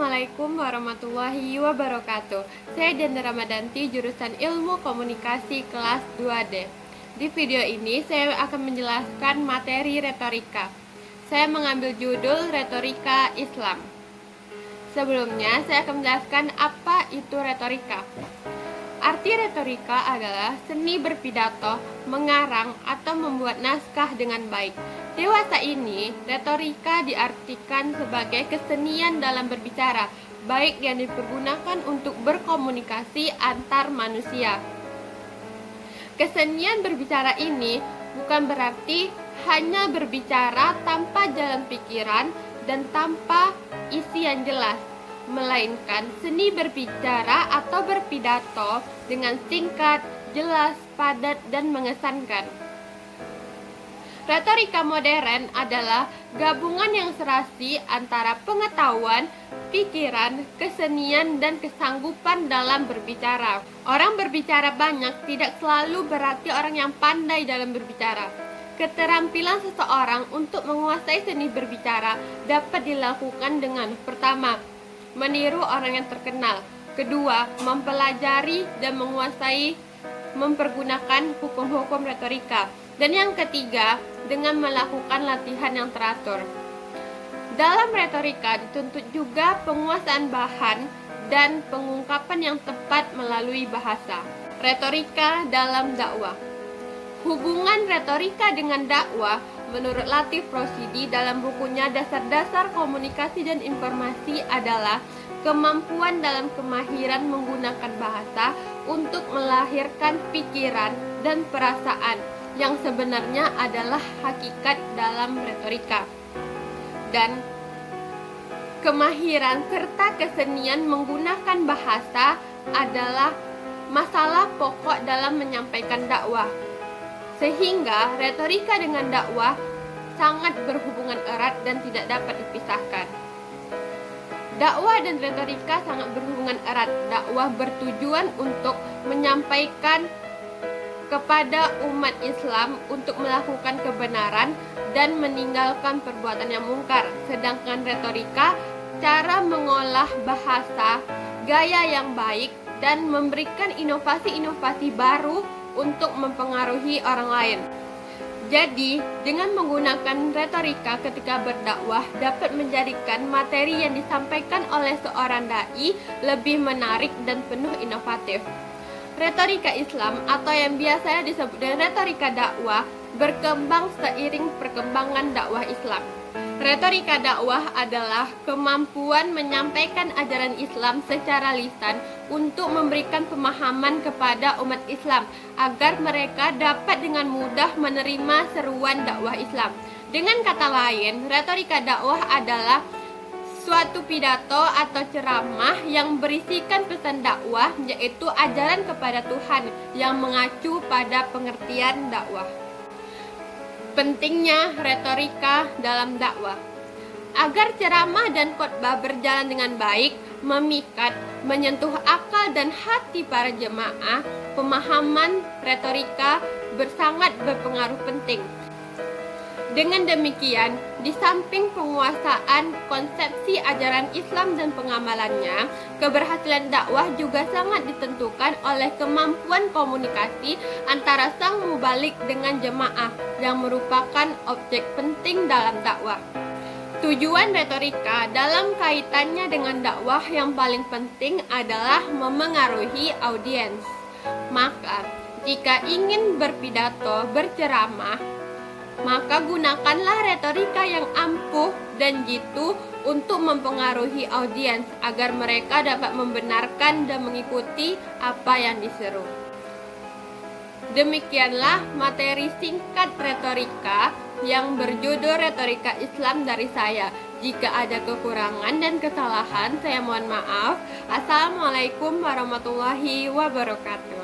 Assalamualaikum warahmatullahi wabarakatuh. Saya Danda Ramadanti, jurusan Ilmu Komunikasi kelas 2D. Di video ini saya akan menjelaskan materi retorika. Saya mengambil judul Retorika Islam. Sebelumnya, saya akan menjelaskan apa itu retorika. Arti retorika adalah seni berpidato, mengarang, atau membuat naskah dengan baik. Dewasa ini, retorika diartikan sebagai kesenian dalam berbicara, baik yang dipergunakan untuk berkomunikasi antar manusia. Kesenian berbicara ini bukan berarti hanya berbicara tanpa jalan pikiran dan tanpa isi yang jelas, melainkan seni berbicara atau berpidato dengan singkat, jelas, padat, dan mengesankan. Retorika modern adalah gabungan yang serasi antara pengetahuan, pikiran, kesenian, dan kesanggupan dalam berbicara. Orang berbicara banyak tidak selalu berarti orang yang pandai dalam berbicara. Keterampilan seseorang untuk menguasai seni berbicara dapat dilakukan dengan: pertama, meniru orang yang terkenal; kedua, mempelajari dan menguasai mempergunakan hukum-hukum retorika; dan yang ketiga, dengan melakukan latihan yang teratur. Dalam retorika dituntut juga penguasaan bahan dan pengungkapan yang tepat melalui bahasa. Retorika dalam dakwah. Hubungan retorika dengan dakwah menurut Latif Rosidi dalam bukunya Dasar-Dasar Komunikasi dan Informasi adalah kemampuan dalam kemahiran menggunakan bahasa untuk melahirkan pikiran dan perasaan yang sebenarnya adalah hakikat dalam retorika. Dan kemahiran serta kesenian menggunakan bahasa adalah masalah pokok dalam menyampaikan dakwah. Sehingga retorika dengan dakwah sangat berhubungan erat dan tidak dapat dipisahkan. Dakwah dan retorika sangat berhubungan erat. Dakwah bertujuan untuk menyampaikan kepada umat Islam untuk melakukan kebenaran dan meninggalkan perbuatan yang mungkar. Sedangkan retorika, cara mengolah bahasa, gaya yang baik, dan memberikan inovasi-inovasi baru untuk mempengaruhi orang lain. Jadi, dengan menggunakan retorika ketika berdakwah dapat menjadikan materi yang disampaikan oleh seorang dai lebih menarik dan penuh inovatif. Retorika Islam atau yang biasanya disebut dengan retorika dakwah berkembang seiring perkembangan dakwah Islam. Retorika dakwah adalah kemampuan menyampaikan ajaran Islam secara lisan untuk memberikan pemahaman kepada umat Islam agar mereka dapat dengan mudah menerima seruan dakwah Islam. Dengan kata lain, retorika dakwah adalah suatu pidato atau ceramah yang berisikan pesan dakwah, yaitu ajaran kepada Tuhan yang mengacu pada pengertian dakwah. Pentingnya retorika dalam dakwah. Agar ceramah dan khotbah berjalan dengan baik, memikat, menyentuh akal dan hati para jemaah, pemahaman retorika sangat berpengaruh penting. Dengan demikian, di samping penguasaan konsepsi ajaran Islam dan pengamalannya, keberhasilan dakwah juga sangat ditentukan oleh kemampuan komunikasi antara sang mubalik dengan jemaah yang merupakan objek penting dalam dakwah. Tujuan retorika dalam kaitannya dengan dakwah yang paling penting adalah memengaruhi audiens. Maka, jika ingin berpidato, berceramah, maka gunakanlah retorika yang ampuh dan jitu untuk mempengaruhi audiens agar mereka dapat membenarkan dan mengikuti apa yang diseru. Demikianlah materi singkat retorika yang berjudul Retorika Islam dari saya. Jika ada kekurangan dan kesalahan, saya mohon maaf. Assalamualaikum warahmatullahi wabarakatuh.